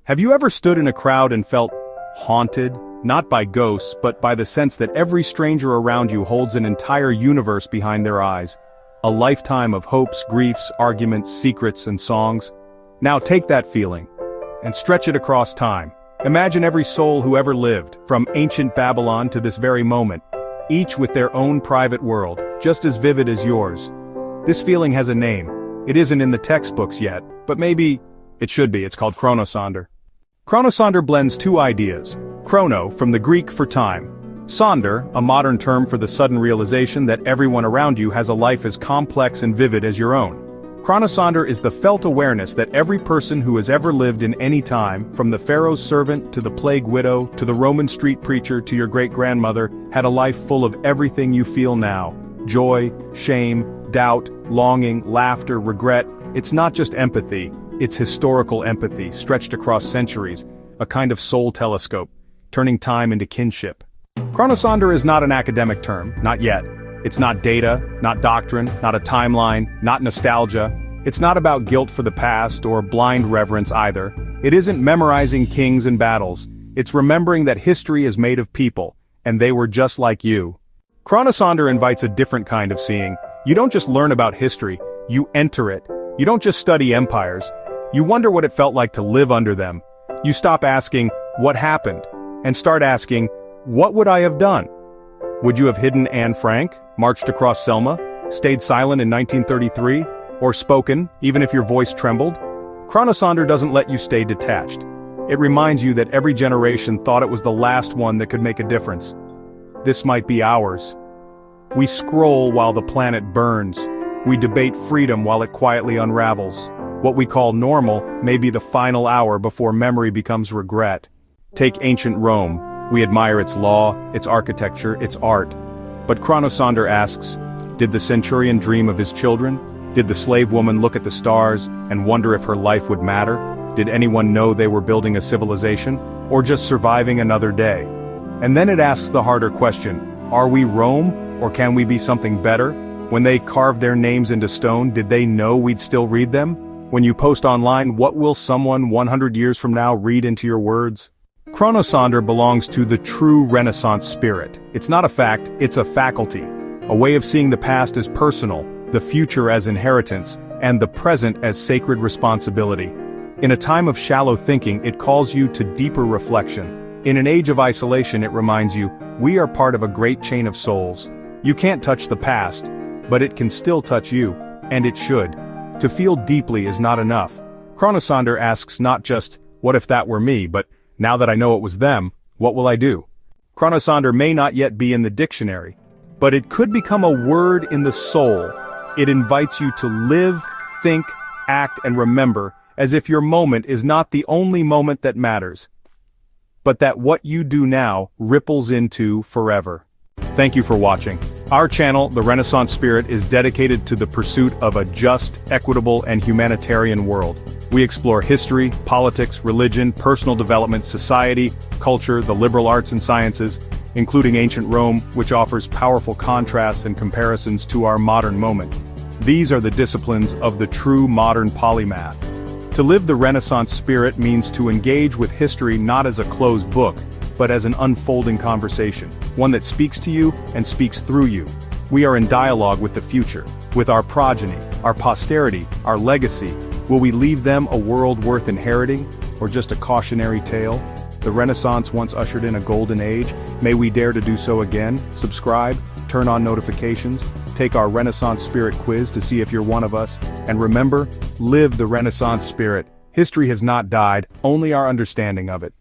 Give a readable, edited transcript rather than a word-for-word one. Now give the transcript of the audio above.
Have you ever stood in a crowd and felt haunted, not by ghosts, but by the sense that every stranger around you holds an entire universe behind their eyes? A lifetime of hopes, griefs, arguments, secrets, and songs? Now take that feeling and stretch it across time. Imagine every soul who ever lived, from ancient Babylon to this very moment, each with their own private world, just as vivid as yours. This feeling has a name. It isn't in the textbooks yet, but maybe it should be. It's called Chronosonder. Chronosonder blends two ideas. Chrono, from the Greek for time. Sonder, a modern term for the sudden realization that everyone around you has a life as complex and vivid as your own. Chronosonder is the felt awareness that every person who has ever lived in any time, from the Pharaoh's servant to the plague widow to the Roman street preacher to your great-grandmother, had a life full of everything you feel now. Joy, shame, doubt, longing, laughter, regret. It's not just empathy, it's historical empathy, stretched across centuries, a kind of soul telescope, turning time into kinship. Chronosonder is not an academic term, not yet. It's not data, not doctrine, not a timeline, not nostalgia. It's not about guilt for the past or blind reverence either. It isn't memorizing kings and battles. It's remembering that history is made of people, and they were just like you. Chronosonder invites a different kind of seeing. You don't just learn about history, you enter it. You don't just study empires. You wonder what it felt like to live under them. You stop asking, what happened? And start asking, what would I have done? Would you have hidden Anne Frank, marched across Selma, stayed silent in 1933, or spoken, even if your voice trembled? Chronosonder doesn't let you stay detached. It reminds you that every generation thought it was the last one that could make a difference. This might be ours. We scroll while the planet burns. We debate freedom while it quietly unravels. What we call normal may be the final hour before memory becomes regret. Take ancient Rome. We admire its law, its architecture, its art. But Chronosonder asks, did the centurion dream of his children? Did the slave woman look at the stars and wonder if her life would matter? Did anyone know they were building a civilization, or just surviving another day? And then it asks the harder question, are we Rome, or can we be something better? When they carved their names into stone, did they know we'd still read them? When you post online, what will someone 100 years from now read into your words? Chronosonder belongs to the true Renaissance spirit. It's not a fact, it's a faculty. A way of seeing the past as personal, the future as inheritance, and the present as sacred responsibility. In a time of shallow thinking, it calls you to deeper reflection. In an age of isolation, it reminds you, we are part of a great chain of souls. You can't touch the past, but it can still touch you, and it should. To feel deeply is not enough. Chronosonder asks not just, what if that were me, but now that I know it was them, what will I do? Chronosonder may not yet be in the dictionary, but it could become a word in the soul. It invites you to live, think, act, and remember as if your moment is not the only moment that matters, but that what you do now ripples into forever. Thank you for watching. Our channel, The Renaissance Spirit, is dedicated to the pursuit of a just, equitable, and humanitarian world. We explore history, politics, religion, personal development, society, culture, the liberal arts and sciences, including ancient Rome, which offers powerful contrasts and comparisons to our modern moment. These are the disciplines of the true modern polymath. To live the Renaissance spirit means to engage with history not as a closed book, but as an unfolding conversation, one that speaks to you and speaks through you. We are in dialogue with the future, with our progeny, our posterity, our legacy. Will we leave them a world worth inheriting, or just a cautionary tale? The Renaissance once ushered in a golden age. May we dare to do so again. Subscribe, turn on notifications, take our Renaissance Spirit quiz to see if you're one of us, and remember, live the Renaissance spirit. History has not died, only our understanding of it.